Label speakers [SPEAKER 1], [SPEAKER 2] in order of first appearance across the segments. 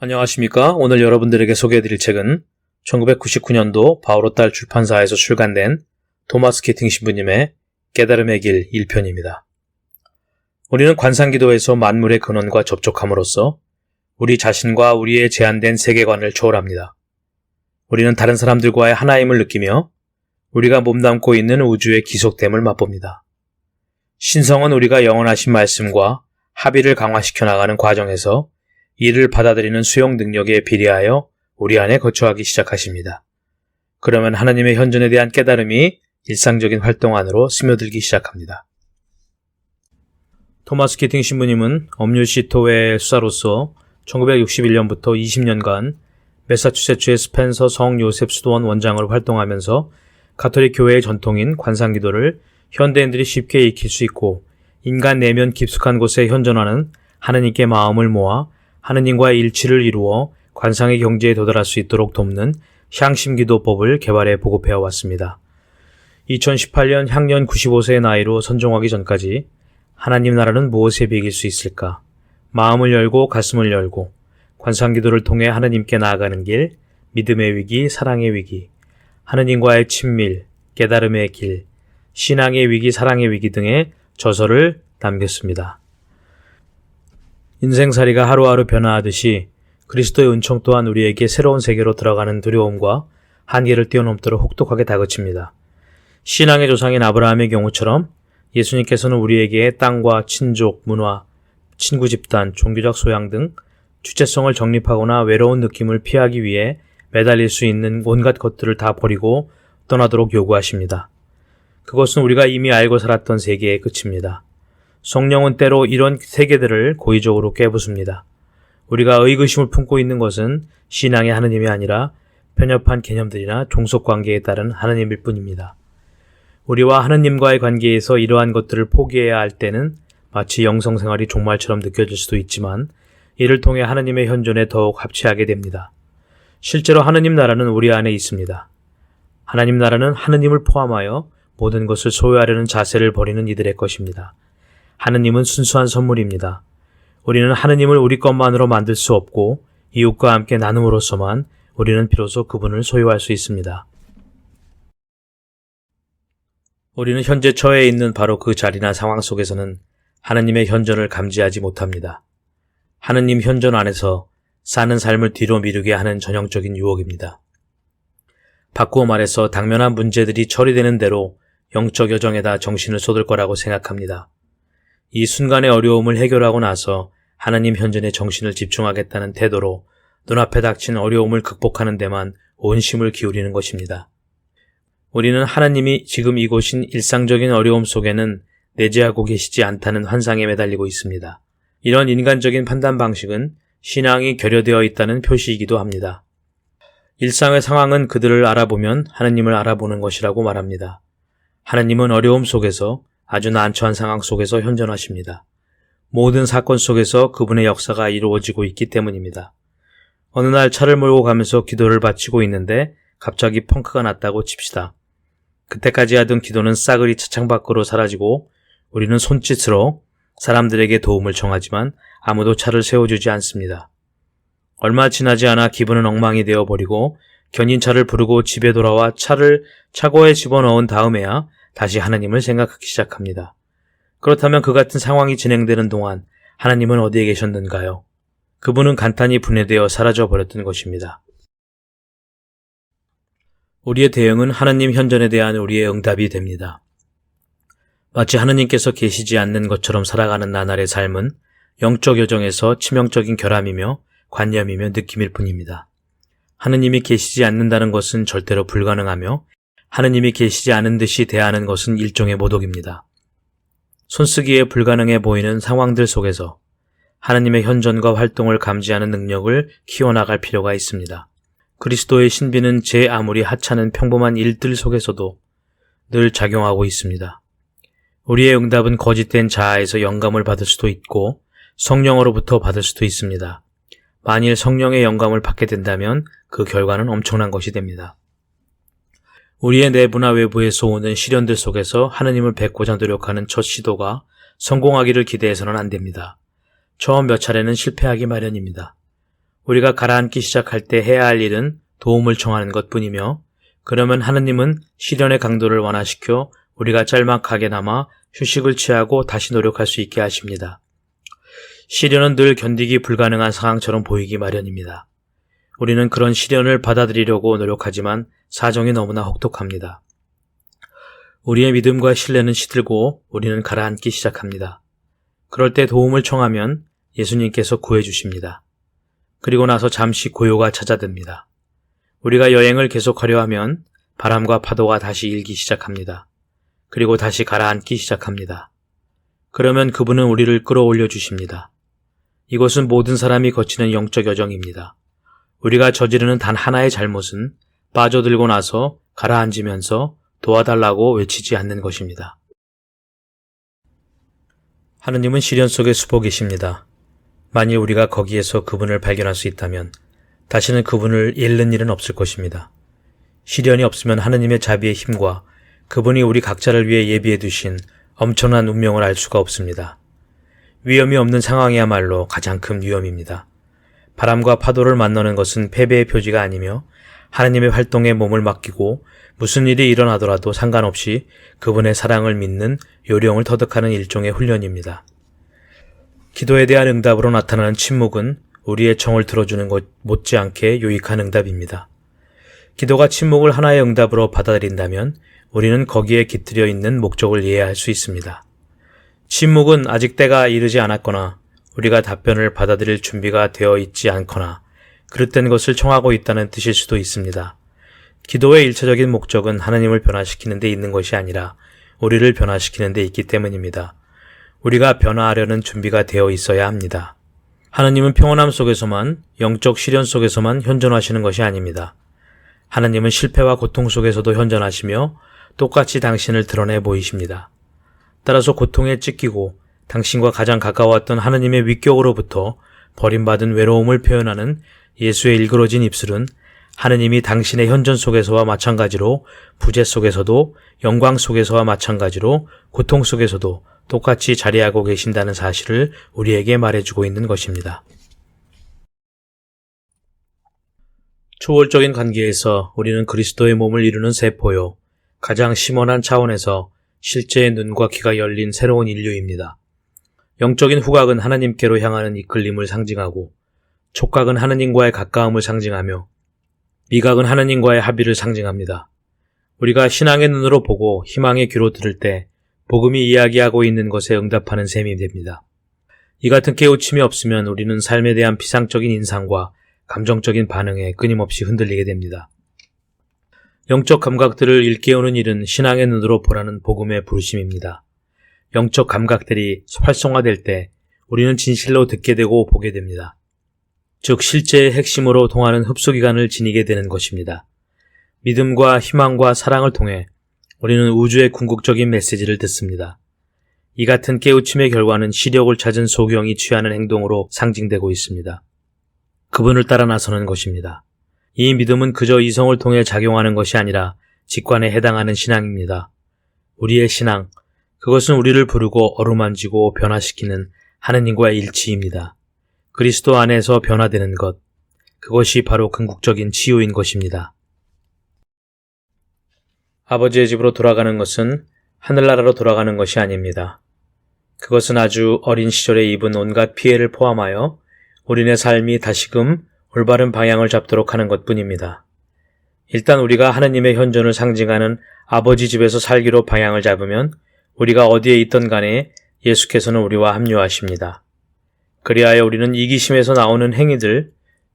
[SPEAKER 1] 안녕하십니까? 오늘 여러분들에게 소개해드릴 책은 1999년도 바오로딸 출판사에서 출간된 토마스 키팅 신부님의 깨달음의 길 1편입니다. 우리는 관상기도에서 만물의 근원과 접촉함으로써 우리 자신과 우리의 제한된 세계관을 초월합니다. 우리는 다른 사람들과의 하나임을 느끼며 우리가 몸담고 있는 우주의 기속됨을 맛봅니다. 신성은 우리가 영원하신 말씀과 합의를 강화시켜 나가는 과정에서 이를 받아들이는 수용 능력에 비례하여 우리 안에 거처하기 시작하십니다. 그러면 하나님의 현존에 대한 깨달음이 일상적인 활동 안으로 스며들기 시작합니다. 토마스 키팅 신부님은 엄률시 토의 수사로서 1961년부터 20년간 매사추세츠의 스펜서 성 요셉 수도원 원장으로 활동하면서 가톨릭 교회의 전통인 관상기도를 현대인들이 쉽게 익힐 수 있고 인간 내면 깊숙한 곳에 현존하는 하느님께 마음을 모아 하느님과의 일치를 이루어 관상의 경지에 도달할 수 있도록 돕는 향심기도법을 개발해 보급해 왔습니다. 2018년 향년 95세의 나이로 선종하기 전까지 하나님 나라는 무엇에 비길 수 있을까? 마음을 열고 가슴을 열고 관상기도를 통해 하느님께 나아가는 길, 믿음의 위기, 사랑의 위기, 하느님과의 친밀, 깨달음의 길, 신앙의 위기, 사랑의 위기 등의 저서를 남겼습니다. 인생살이가 하루하루 변화하듯이 그리스도의 은총 또한 우리에게 새로운 세계로 들어가는 두려움과 한계를 뛰어넘도록 혹독하게 다그칩니다. 신앙의 조상인 아브라함의 경우처럼 예수님께서는 우리에게 땅과 친족, 문화, 친구 집단, 종교적 소양 등 주체성을 정립하거나 외로운 느낌을 피하기 위해 매달릴 수 있는 온갖 것들을 다 버리고 떠나도록 요구하십니다. 그것은 우리가 이미 알고 살았던 세계의 끝입니다. 성령은 때로 이런 세계들을 고의적으로 깨부숩니다. 우리가 의구심을 품고 있는 것은 신앙의 하느님이 아니라 편협한 개념들이나 종속관계에 따른 하느님일 뿐입니다. 우리와 하느님과의 관계에서 이러한 것들을 포기해야 할 때는 마치 영성생활이 종말처럼 느껴질 수도 있지만 이를 통해 하느님의 현존에 더욱 합치하게 됩니다. 실제로 하느님 나라는 우리 안에 있습니다. 하나님 나라는 하느님을 포함하여 모든 것을 소유하려는 자세를 버리는 이들의 것입니다. 하느님은 순수한 선물입니다. 우리는 하느님을 우리 것만으로 만들 수 없고 이웃과 함께 나눔으로써만 우리는 비로소 그분을 소유할 수 있습니다. 우리는 현재 처해 있는 바로 그 자리나 상황 속에서는 하느님의 현존을 감지하지 못합니다. 하느님 현존 안에서 사는 삶을 뒤로 미루게 하는 전형적인 유혹입니다. 바꾸어 말해서 당면한 문제들이 처리되는 대로 영적 여정에다 정신을 쏟을 거라고 생각합니다. 이 순간의 어려움을 해결하고 나서 하나님 현존에 정신을 집중하겠다는 태도로 눈앞에 닥친 어려움을 극복하는 데만 온 힘을 기울이는 것입니다. 우리는 하나님이 지금 이곳인 일상적인 어려움 속에는 내재하고 계시지 않다는 환상에 매달리고 있습니다. 이런 인간적인 판단 방식은 신앙이 결여되어 있다는 표시이기도 합니다. 일상의 상황은 그들을 알아보면 하나님을 알아보는 것이라고 말합니다. 하나님은 어려움 속에서 아주 난처한 상황 속에서 현존하십니다. 모든 사건 속에서 그분의 역사가 이루어지고 있기 때문입니다. 어느 날 차를 몰고 가면서 기도를 바치고 있는데 갑자기 펑크가 났다고 칩시다. 그때까지 하던 기도는 싸그리 차창 밖으로 사라지고 우리는 손짓으로 사람들에게 도움을 청하지만 아무도 차를 세워주지 않습니다. 얼마 지나지 않아 기분은 엉망이 되어버리고 견인차를 부르고 집에 돌아와 차를 차고에 집어넣은 다음에야 다시 하나님을 생각하기 시작합니다. 그렇다면 그 같은 상황이 진행되는 동안 하나님은 어디에 계셨는가요? 그분은 간단히 분해되어 사라져 버렸던 것입니다. 우리의 대응은 하나님 현존에 대한 우리의 응답이 됩니다. 마치 하나님께서 계시지 않는 것처럼 살아가는 나날의 삶은 영적 여정에서 치명적인 결함이며 관념이며 느낌일 뿐입니다. 하나님이 계시지 않는다는 것은 절대로 불가능하며 하느님이 계시지 않은 듯이 대하는 것은 일종의 모독입니다. 손쓰기에 불가능해 보이는 상황들 속에서 하느님의 현존과 활동을 감지하는 능력을 키워나갈 필요가 있습니다. 그리스도의 신비는 제 아무리 하찮은 평범한 일들 속에서도 늘 작용하고 있습니다. 우리의 응답은 거짓된 자아에서 영감을 받을 수도 있고 성령으로부터 받을 수도 있습니다. 만일 성령의 영감을 받게 된다면 그 결과는 엄청난 것이 됩니다. 우리의 내부나 외부에서 오는 시련들 속에서 하느님을 뵙고자 노력하는 첫 시도가 성공하기를 기대해서는 안 됩니다. 처음 몇 차례는 실패하기 마련입니다. 우리가 가라앉기 시작할 때 해야 할 일은 도움을 청하는 것뿐이며, 그러면 하느님은 시련의 강도를 완화시켜 우리가 짤막하게나마 휴식을 취하고 다시 노력할 수 있게 하십니다. 시련은 늘 견디기 불가능한 상황처럼 보이기 마련입니다. 우리는 그런 시련을 받아들이려고 노력하지만 사정이 너무나 혹독합니다. 우리의 믿음과 신뢰는 시들고 우리는 가라앉기 시작합니다. 그럴 때 도움을 청하면 예수님께서 구해주십니다. 그리고 나서 잠시 고요가 찾아듭니다. 우리가 여행을 계속하려 하면 바람과 파도가 다시 일기 시작합니다. 그리고 다시 가라앉기 시작합니다. 그러면 그분은 우리를 끌어올려 주십니다. 이것은 모든 사람이 거치는 영적 여정입니다. 우리가 저지르는 단 하나의 잘못은 빠져들고 나서 가라앉으면서 도와달라고 외치지 않는 것입니다. 하느님은 시련 속에 숨어 계십니다. 만일 우리가 거기에서 그분을 발견할 수 있다면 다시는 그분을 잃는 일은 없을 것입니다. 시련이 없으면 하느님의 자비의 힘과 그분이 우리 각자를 위해 예비해 두신 엄청난 운명을 알 수가 없습니다. 위험이 없는 상황이야말로 가장 큰 위험입니다. 바람과 파도를 만나는 것은 패배의 표지가 아니며 하느님의 활동에 몸을 맡기고 무슨 일이 일어나더라도 상관없이 그분의 사랑을 믿는 요령을 터득하는 일종의 훈련입니다. 기도에 대한 응답으로 나타나는 침묵은 우리의 청을 들어주는 것 못지않게 유익한 응답입니다. 기도가 침묵을 하나의 응답으로 받아들인다면 우리는 거기에 깃들여 있는 목적을 이해할 수 있습니다. 침묵은 아직 때가 이르지 않았거나 우리가 답변을 받아들일 준비가 되어 있지 않거나 그릇된 것을 청하고 있다는 뜻일 수도 있습니다. 기도의 일차적인 목적은 하나님을 변화시키는 데 있는 것이 아니라 우리를 변화시키는 데 있기 때문입니다. 우리가 변화하려는 준비가 되어 있어야 합니다. 하나님은 평온함 속에서만, 영적 시련 속에서만 현존하시는 것이 아닙니다. 하나님은 실패와 고통 속에서도 현존하시며 똑같이 당신을 드러내 보이십니다. 따라서 고통에 찢기고 당신과 가장 가까웠던 하느님의 위격으로부터 버림받은 외로움을 표현하는 예수의 일그러진 입술은 하느님이 당신의 현존 속에서와 마찬가지로 부재 속에서도 영광 속에서와 마찬가지로 고통 속에서도 똑같이 자리하고 계신다는 사실을 우리에게 말해주고 있는 것입니다. 초월적인 관계에서 우리는 그리스도의 몸을 이루는 세포요, 가장 심원한 차원에서 실제의 눈과 귀가 열린 새로운 인류입니다. 영적인 후각은 하나님께로 향하는 이끌림을 상징하고, 촉각은 하느님과의 가까움을 상징하며, 미각은 하느님과의 합의를 상징합니다. 우리가 신앙의 눈으로 보고 희망의 귀로 들을 때 복음이 이야기하고 있는 것에 응답하는 셈이 됩니다. 이 같은 깨우침이 없으면 우리는 삶에 대한 피상적인 인상과 감정적인 반응에 끊임없이 흔들리게 됩니다. 영적 감각들을 일깨우는 일은 신앙의 눈으로 보라는 복음의 부르심입니다. 영적 감각들이 활성화될 때 우리는 진실로 듣게 되고 보게 됩니다. 즉 실제의 핵심으로 통하는 흡수기관을 지니게 되는 것입니다. 믿음과 희망과 사랑을 통해 우리는 우주의 궁극적인 메시지를 듣습니다. 이 같은 깨우침의 결과는 시력을 찾은 소경이 취하는 행동으로 상징되고 있습니다. 그분을 따라 나서는 것입니다. 이 믿음은 그저 이성을 통해 작용하는 것이 아니라 직관에 해당하는 신앙입니다. 우리의 신앙, 그것은 우리를 부르고 어루만지고 변화시키는 하느님과의 일치입니다. 그리스도 안에서 변화되는 것, 그것이 바로 궁극적인 치유인 것입니다. 아버지의 집으로 돌아가는 것은 하늘나라로 돌아가는 것이 아닙니다. 그것은 아주 어린 시절에 입은 온갖 피해를 포함하여 우리네 삶이 다시금 올바른 방향을 잡도록 하는 것뿐입니다. 일단 우리가 하느님의 현존을 상징하는 아버지 집에서 살기로 방향을 잡으면 우리가 어디에 있던 간에 예수께서는 우리와 합류하십니다. 그리하여 우리는 이기심에서 나오는 행위들,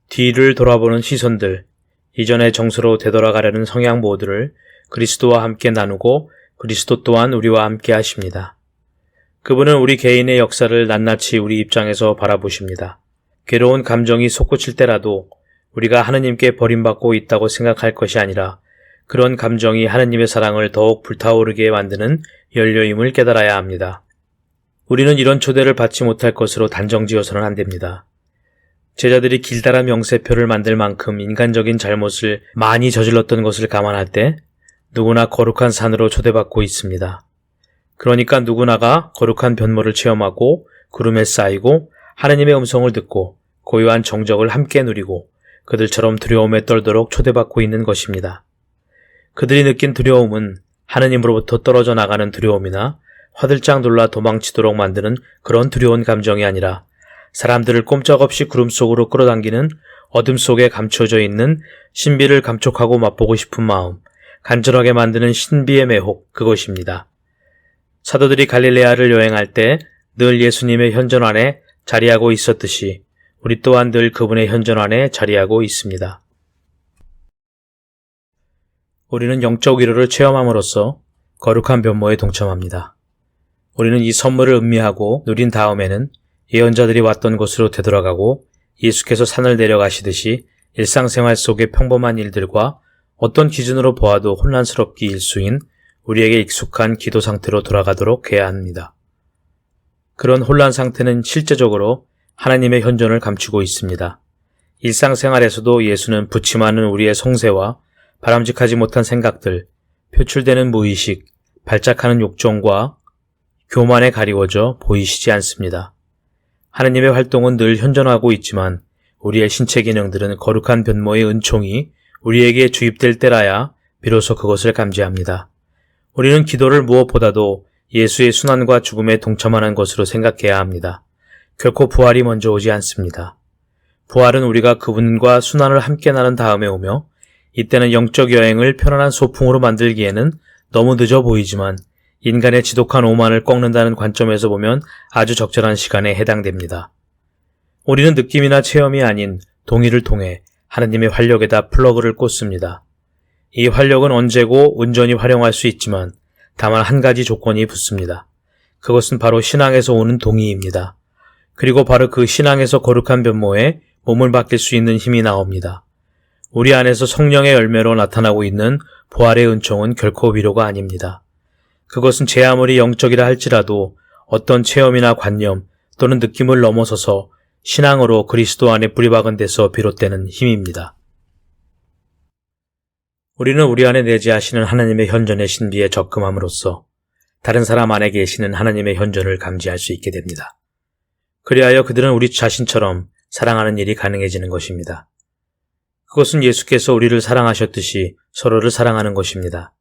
[SPEAKER 1] 뒤를 돌아보는 시선들, 이전의 정서로 되돌아가려는 성향 모두를 그리스도와 함께 나누고 그리스도 또한 우리와 함께 하십니다. 그분은 우리 개인의 역사를 낱낱이 우리 입장에서 바라보십니다. 괴로운 감정이 솟구칠 때라도 우리가 하느님께 버림받고 있다고 생각할 것이 아니라 그런 감정이 하느님의 사랑을 더욱 불타오르게 만드는 연료임을 깨달아야 합니다. 우리는 이런 초대를 받지 못할 것으로 단정지어서는 안 됩니다. 제자들이 길다란 명세표를 만들 만큼 인간적인 잘못을 많이 저질렀던 것을 감안할 때 누구나 거룩한 산으로 초대받고 있습니다. 그러니까 누구나가 거룩한 변모를 체험하고 구름에 쌓이고 하느님의 음성을 듣고 고요한 정적을 함께 누리고 그들처럼 두려움에 떨도록 초대받고 있는 것입니다. 그들이 느낀 두려움은 하느님으로부터 떨어져 나가는 두려움이나 화들짝 놀라 도망치도록 만드는 그런 두려운 감정이 아니라 사람들을 꼼짝없이 구름 속으로 끌어당기는 어둠 속에 감춰져 있는 신비를 감촉하고 맛보고 싶은 마음, 간절하게 만드는 신비의 매혹, 그것입니다. 사도들이 갈릴레아를 여행할 때 늘 예수님의 현전 안에 자리하고 있었듯이 우리 또한 늘 그분의 현전 안에 자리하고 있습니다. 우리는 영적 위로를 체험함으로써 거룩한 변모에 동참합니다. 우리는 이 선물을 음미하고 누린 다음에는 예언자들이 왔던 곳으로 되돌아가고 예수께서 산을 내려가시듯이 일상생활 속의 평범한 일들과 어떤 기준으로 보아도 혼란스럽기 일수인 우리에게 익숙한 기도 상태로 돌아가도록 해야 합니다. 그런 혼란 상태는 실제적으로 하나님의 현존을 감추고 있습니다. 일상생활에서도 예수는 부침하는 우리의 성세와 바람직하지 못한 생각들, 표출되는 무의식, 발작하는 욕정과 교만에 가리워져 보이시지 않습니다. 하나님의 활동은 늘 현존하고 있지만 우리의 신체 기능들은 거룩한 변모의 은총이 우리에게 주입될 때라야 비로소 그것을 감지합니다. 우리는 기도를 무엇보다도 예수의 순환과 죽음에 동참하는 것으로 생각해야 합니다. 결코 부활이 먼저 오지 않습니다. 부활은 우리가 그분과 순환을 함께 나눈 다음에 오며 이때는 영적 여행을 편안한 소풍으로 만들기에는 너무 늦어 보이지만 인간의 지독한 오만을 꺾는다는 관점에서 보면 아주 적절한 시간에 해당됩니다. 우리는 느낌이나 체험이 아닌 동의를 통해 하느님의 활력에다 플러그를 꽂습니다. 이 활력은 언제고 온전히 활용할 수 있지만 다만 한 가지 조건이 붙습니다. 그것은 바로 신앙에서 오는 동의입니다. 그리고 바로 그 신앙에서 거룩한 변모에 몸을 맡길 수 있는 힘이 나옵니다. 우리 안에서 성령의 열매로 나타나고 있는 부활의 은총은 결코 위로가 아닙니다. 그것은 제 아무리 영적이라 할지라도 어떤 체험이나 관념 또는 느낌을 넘어서서 신앙으로 그리스도 안에 뿌리박은 데서 비롯되는 힘입니다. 우리는 우리 안에 내재하시는 하나님의 현존의 신비에 접근함으로써 다른 사람 안에 계시는 하나님의 현존을 감지할 수 있게 됩니다. 그리하여 그들은 우리 자신처럼 사랑하는 일이 가능해지는 것입니다. 그것은 예수께서 우리를 사랑하셨듯이 서로를 사랑하는 것입니다.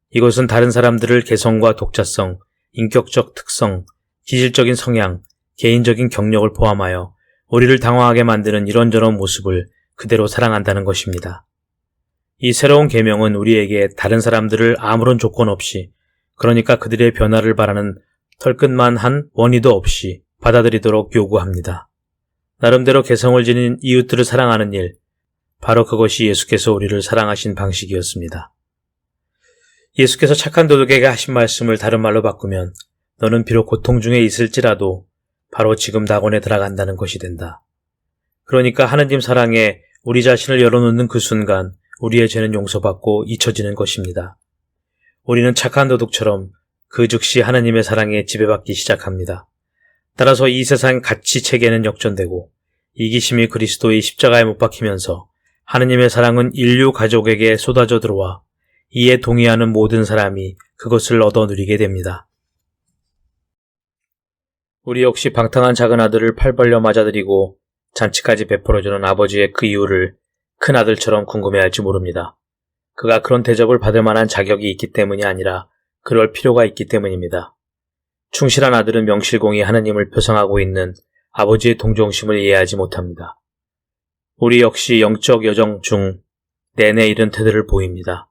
[SPEAKER 1] 이것은 다른 사람들을 개성과 독자성, 인격적 특성, 기질적인 성향, 개인적인 경력을 포함하여 우리를 당황하게 만드는 이런저런 모습을 그대로 사랑한다는 것입니다. 이 새로운 계명은 우리에게 다른 사람들을 아무런 조건 없이, 그러니까 그들의 변화를 바라는 털끝만 한 원의도 없이 받아들이도록 요구합니다. 나름대로 개성을 지닌 이웃들을 사랑하는 일, 바로 그것이 예수께서 우리를 사랑하신 방식이었습니다. 예수께서 착한 도둑에게 하신 말씀을 다른 말로 바꾸면 너는 비록 고통 중에 있을지라도 바로 지금 낙원에 들어간다는 것이 된다. 그러니까 하느님 사랑에 우리 자신을 열어놓는 그 순간 우리의 죄는 용서받고 잊혀지는 것입니다. 우리는 착한 도둑처럼 그 즉시 하나님의 사랑에 지배받기 시작합니다. 따라서 이 세상 가치 체계는 역전되고 이기심이 그리스도의 십자가에 못 박히면서 하느님의 사랑은 인류 가족에게 쏟아져 들어와 이에 동의하는 모든 사람이 그것을 얻어 누리게 됩니다. 우리 역시 방탕한 작은 아들을 팔 벌려 맞아들이고 잔치까지 베풀어주는 아버지의 그 이유를 큰 아들처럼 궁금해할지 모릅니다. 그가 그런 대접을 받을 만한 자격이 있기 때문이 아니라 그럴 필요가 있기 때문입니다. 충실한 아들은 명실공히 하느님을 표상하고 있는 아버지의 동정심을 이해하지 못합니다. 우리 역시 영적 여정 중 내내 이런 태도를 보입니다.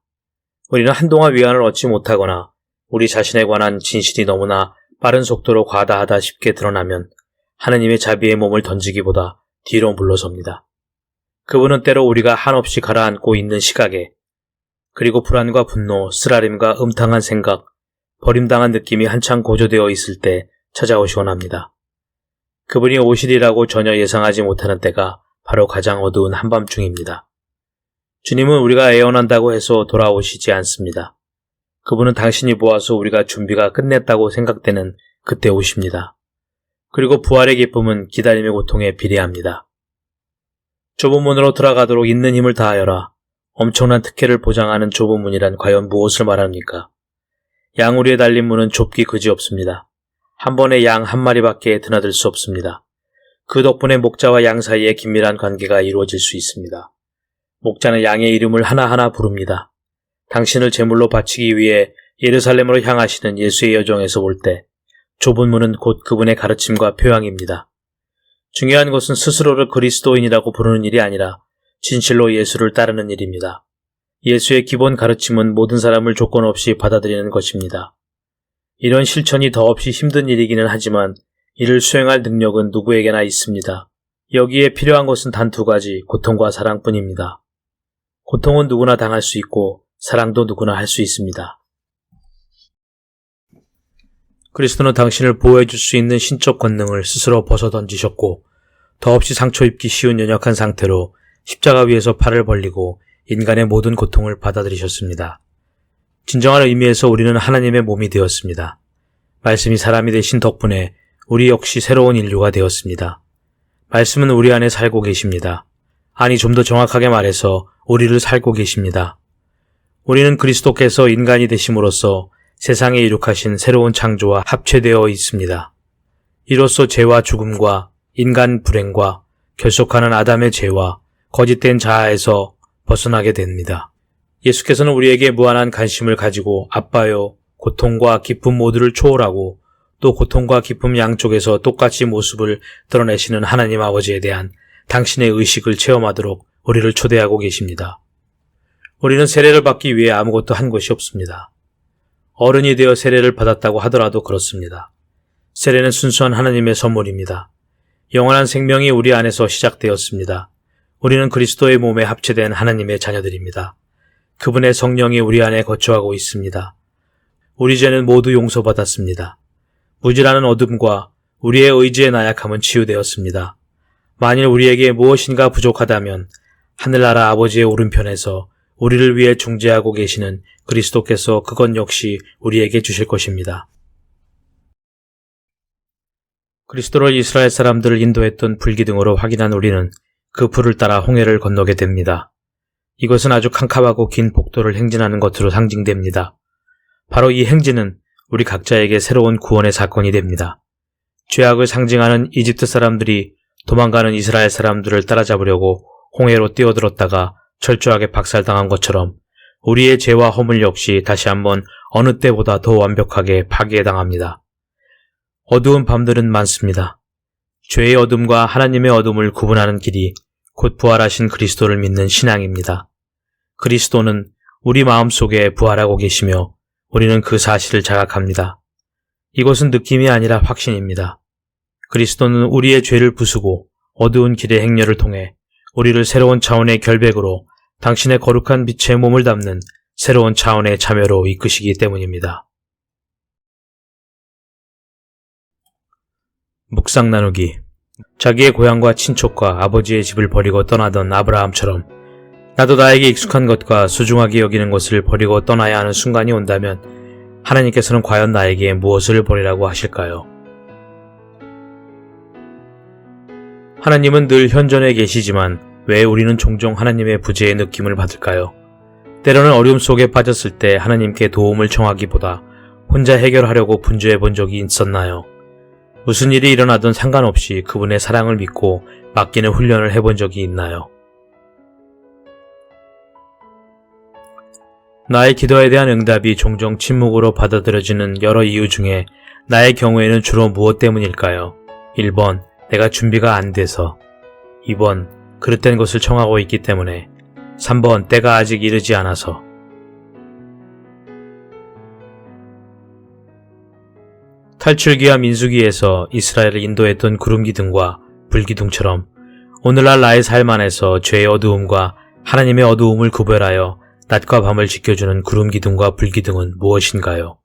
[SPEAKER 1] 우리는 한동안 위안을 얻지 못하거나 우리 자신에 관한 진실이 너무나 빠른 속도로 과다하다 싶게 드러나면 하느님의 자비의 몸을 던지기보다 뒤로 물러섭니다. 그분은 때로 우리가 한없이 가라앉고 있는 시각에 그리고 불안과 분노, 쓰라림과 음탕한 생각, 버림당한 느낌이 한창 고조되어 있을 때 찾아오시곤 합니다. 그분이 오시리라고 전혀 예상하지 못하는 때가 바로 가장 어두운 한밤중입니다. 주님은 우리가 애원한다고 해서 돌아오시지 않습니다. 그분은 당신이 보아서 우리가 준비가 끝냈다고 생각되는 그때 오십니다. 그리고 부활의 기쁨은 기다림의 고통에 비례합니다. 좁은 문으로 들어가도록 있는 힘을 다하여라. 엄청난 특혜를 보장하는 좁은 문이란 과연 무엇을 말합니까? 양우리에 달린 문은 좁기 그지없습니다. 한 번에 양 한 마리밖에 드나들 수 없습니다. 그 덕분에 목자와 양 사이에 긴밀한 관계가 이루어질 수 있습니다. 목자는 양의 이름을 하나하나 부릅니다. 당신을 제물로 바치기 위해 예루살렘으로 향하시는 예수의 여정에서 볼 때 좁은 문은 곧 그분의 가르침과 표양입니다. 중요한 것은 스스로를 그리스도인이라고 부르는 일이 아니라 진실로 예수를 따르는 일입니다. 예수의 기본 가르침은 모든 사람을 조건 없이 받아들이는 것입니다. 이런 실천이 더없이 힘든 일이기는 하지만 이를 수행할 능력은 누구에게나 있습니다. 여기에 필요한 것은 단 두 가지, 고통과 사랑뿐입니다. 고통은 누구나 당할 수 있고 사랑도 누구나 할 수 있습니다. 그리스도는 당신을 보호해 줄 수 있는 신적 권능을 스스로 벗어던지셨고 더없이 상처 입기 쉬운 연약한 상태로 십자가 위에서 팔을 벌리고 인간의 모든 고통을 받아들이셨습니다. 진정한 의미에서 우리는 하나님의 몸이 되었습니다. 말씀이 사람이 되신 덕분에 우리 역시 새로운 인류가 되었습니다. 말씀은 우리 안에 살고 계십니다. 아니, 좀 더 정확하게 말해서 우리를 살고 계십니다. 우리는 그리스도께서 인간이 되심으로써 세상에 이룩하신 새로운 창조와 합체되어 있습니다. 이로써 죄와 죽음과 인간 불행과 결속하는 아담의 죄와 거짓된 자아에서 벗어나게 됩니다. 예수께서는 우리에게 무한한 관심을 가지고 아빠요, 고통과 기쁨 모두를 초월하고 또 고통과 기쁨 양쪽에서 똑같이 모습을 드러내시는 하나님 아버지에 대한 당신의 의식을 체험하도록 우리를 초대하고 계십니다. 우리는 세례를 받기 위해 아무것도 한 것이 없습니다. 어른이 되어 세례를 받았다고 하더라도 그렇습니다. 세례는 순수한 하나님의 선물입니다. 영원한 생명이 우리 안에서 시작되었습니다. 우리는 그리스도의 몸에 합체된 하나님의 자녀들입니다. 그분의 성령이 우리 안에 거처하고 있습니다. 우리 죄는 모두 용서받았습니다. 무지라는 어둠과 우리의 의지의 나약함은 치유되었습니다. 만일 우리에게 무엇인가 부족하다면 하늘나라 아버지의 오른편에서 우리를 위해 중재하고 계시는 그리스도께서 그것 역시 우리에게 주실 것입니다. 그리스도를 이스라엘 사람들을 인도했던 불기둥으로 확인한 우리는 그 불을 따라 홍해를 건너게 됩니다. 이것은 아주 캄캄하고 긴 복도를 행진하는 것으로 상징됩니다. 바로 이 행진은 우리 각자에게 새로운 구원의 사건이 됩니다. 죄악을 상징하는 이집트 사람들이 도망가는 이스라엘 사람들을 따라잡으려고 홍해로 뛰어들었다가 철저하게 박살당한 것처럼 우리의 죄와 허물 역시 다시 한번 어느 때보다 더 완벽하게 파괴당합니다. 어두운 밤들은 많습니다. 죄의 어둠과 하나님의 어둠을 구분하는 길이 곧 부활하신 그리스도를 믿는 신앙입니다. 그리스도는 우리 마음속에 부활하고 계시며 우리는 그 사실을 자각합니다. 이것은 느낌이 아니라 확신입니다. 그리스도는 우리의 죄를 부수고 어두운 길의 행렬을 통해 우리를 새로운 차원의 결백으로 당신의 거룩한 빛의 몸을 담는 새로운 차원의 참여로 이끄시기 때문입니다. 묵상 나누기. 자기의 고향과 친척과 아버지의 집을 버리고 떠나던 아브라함처럼 나도 나에게 익숙한 것과 소중하게 여기는 것을 버리고 떠나야 하는 순간이 온다면 하나님께서는 과연 나에게 무엇을 버리라고 하실까요? 하나님은 늘 현존해 계시지만 왜 우리는 종종 하나님의 부재의 느낌을 받을까요? 때로는 어려움 속에 빠졌을 때 하나님께 도움을 청하기보다 혼자 해결하려고 분주해 본 적이 있었나요? 무슨 일이 일어나든 상관없이 그분의 사랑을 믿고 맡기는 훈련을 해본 적이 있나요? 나의 기도에 대한 응답이 종종 침묵으로 받아들여지는 여러 이유 중에 나의 경우에는 주로 무엇 때문일까요? 1번, 내가 준비가 안 돼서. 2번, 그릇된 것을 청하고 있기 때문에. 3번, 때가 아직 이르지 않아서. 탈출기와 민수기에서 이스라엘을 인도했던 구름기둥과 불기둥처럼 오늘날 나의 삶 안에서 죄의 어두움과 하나님의 어두움을 구별하여 낮과 밤을 지켜주는 구름기둥과 불기둥은 무엇인가요?